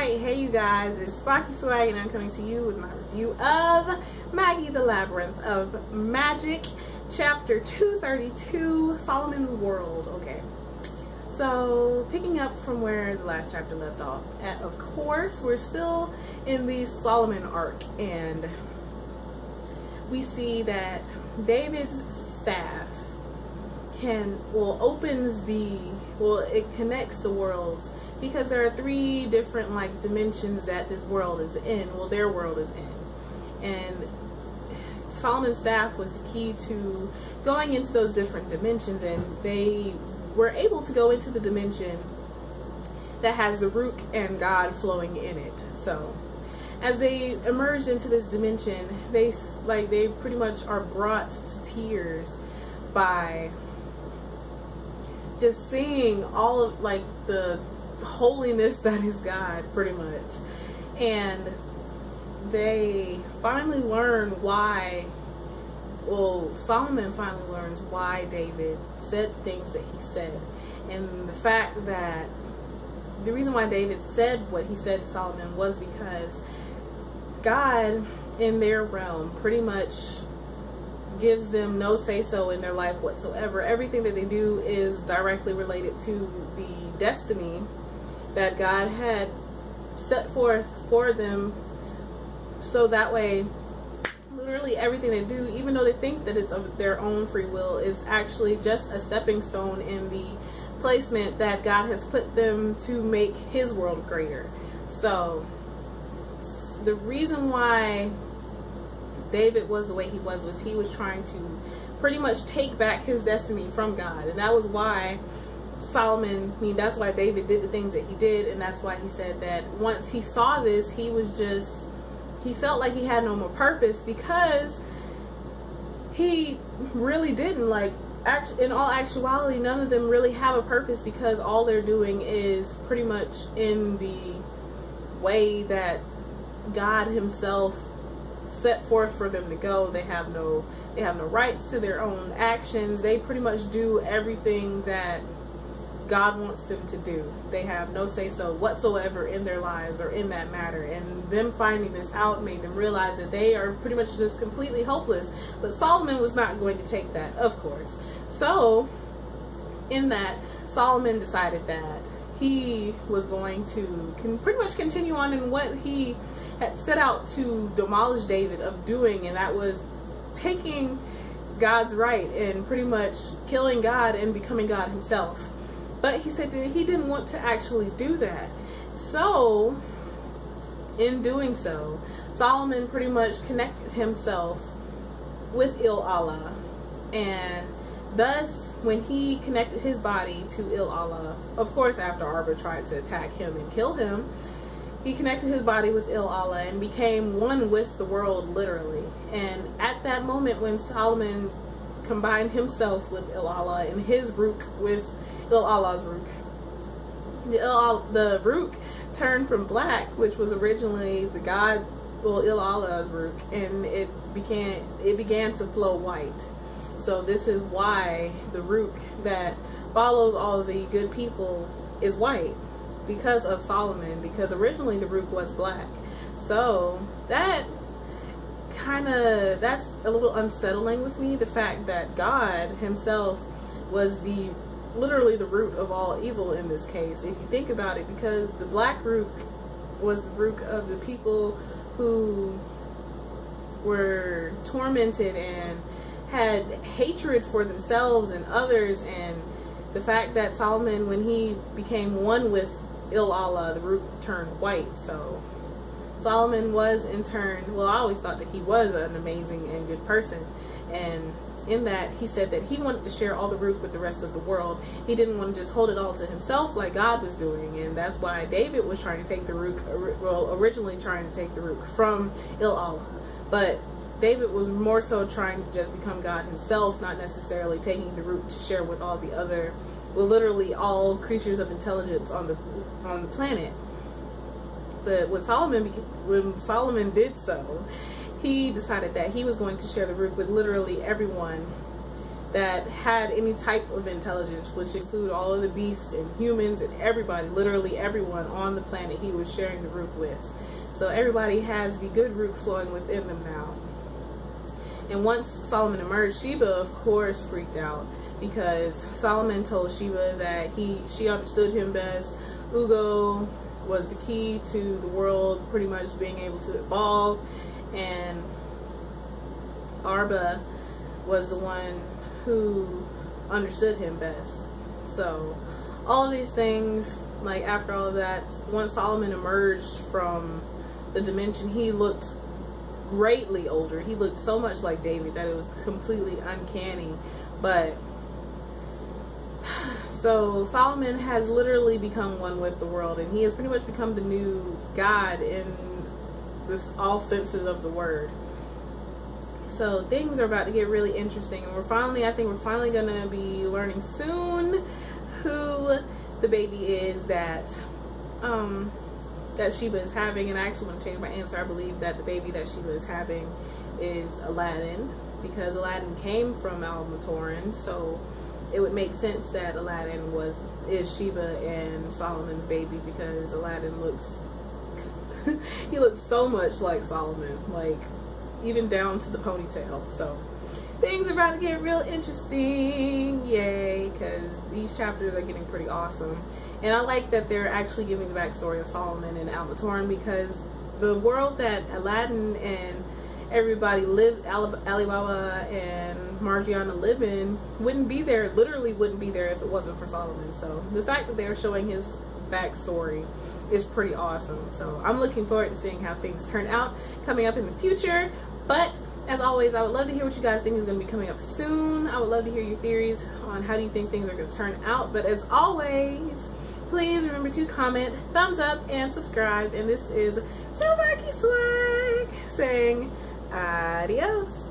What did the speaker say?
Alright, hey you guys, it's TsubakiSwagg and I'm coming to you with my review of Magi the Labyrinth of Magic, Chapter 232, Solomon's World. Okay, so picking up from where the last chapter left off, of course, we're still in the Solomon arc, and we see that David's staff it connects the worlds, because there are three different dimensions that this world is in, their world is in, and Solomon's staff was the key to going into those different dimensions, and they were able to go into the dimension that has the Rook and God flowing in it. So as they emerged into this dimension, they pretty much are brought to tears by just seeing all of the holiness that is God, pretty much. And they finally learn why, Solomon finally learns why David said things that he said, and the fact that the reason why David said what he said to Solomon was because God in their realm pretty much gives them no say-so in their life whatsoever. Everything that they do is directly related to the destiny that God had set forth for them. So that way, literally everything they do, even though they think that it's of their own free will, is actually just a stepping stone in the placement that God has put them to make his world greater. So the reason why David was the way he was he was trying to pretty much take back his destiny from God, and that was why that's why David did the things that he did, and that's why he said that once he saw this, he felt like he had no more purpose, because he really didn't, in all actuality, none of them really have a purpose, because all they're doing is pretty much in the way that God himself set forth for them to go. They have no rights to their own actions. They pretty much do everything that God wants them to do. They have no say-so whatsoever in their lives or in that matter, and them finding this out made them realize that they are pretty much just completely hopeless. But Solomon was not going to take that, of course. So in that, Solomon decided that he was going to pretty much continue on in what he had set out to demolish David of doing, and that was taking God's right and pretty much killing God and becoming God himself. But he said that he didn't want to actually do that. So in doing so, Solomon pretty much connected himself with Il-Allah, and thus when he connected his body to Il-Allah, of course after Arba tried to attack him and kill him, he connected his body with Il-Allah and became one with the world, literally. And at that moment, when Solomon combined himself with Il-Allah and his Rook with Il-Allah's Rook, the Rook turned from black, which was originally the God, Il-Allah's Rook, and it began to flow white. So this is why the Rook that follows all of the good people is white, because of Solomon, because originally the Rook was black. So that's a little unsettling with me, the fact that God himself was literally the root of all evil in this case, if you think about it, because the black Rook was the Rook of the people who were tormented and had hatred for themselves and others, and the fact that Solomon, when he became one with Il-Allah, the Rook turned white. So Solomon was in turn, I always thought that he was an amazing and good person, and in that he said that he wanted to share all the Rook with the rest of the world. He didn't want to just hold it all to himself like God was doing, and that's why David was trying to take the Rook, originally trying to take the Rook from Il-Allah, but David was more so trying to just become God himself, not necessarily taking the Rook to share with all the other, literally all creatures of intelligence on the planet. But when Solomon did so, he decided that he was going to share the Rook with literally everyone that had any type of intelligence, which include all of the beasts and humans and everybody, literally everyone on the planet he was sharing the root with. So everybody has the good root flowing within them now. And once Solomon emerged, Sheba, of course, freaked out, because Solomon told Sheba that she understood him best. Ugo was the key to the world pretty much being able to evolve, and Arba was the one who understood him best. So all of these things, like after all of that, once Solomon emerged from the dimension, he looked greatly older. He looked so much like David that it was completely uncanny. But so Solomon has literally become one with the world, and he has pretty much become the new God in this all senses of the word. So things are about to get really interesting, and I think we're finally gonna be learning soon who the baby is that Sheba is having. And I actually want to change my answer. I believe that the baby that Sheba is having is Aladdin, because Aladdin came from Al-Matoran, so it would make sense that Aladdin is Sheba and Solomon's baby, because Aladdin looks he looks so much like Solomon, like even down to the ponytail. So things are about to get real interesting, yay, because these chapters are getting pretty awesome. And I like that they're actually giving the backstory of Solomon and Al-Matoran, because the world that Aladdin and everybody Alibaba and Margiana live in, literally wouldn't be there if it wasn't for Solomon. So the fact that they're showing his backstory is pretty awesome. So I'm looking forward to seeing how things turn out coming up in the future. But as always, I would love to hear what you guys think is going to be coming up soon. I would love to hear your theories on how do you think things are going to turn out. But as always, please remember to comment, thumbs up, and subscribe. And this is TsubakiSwagg saying adios.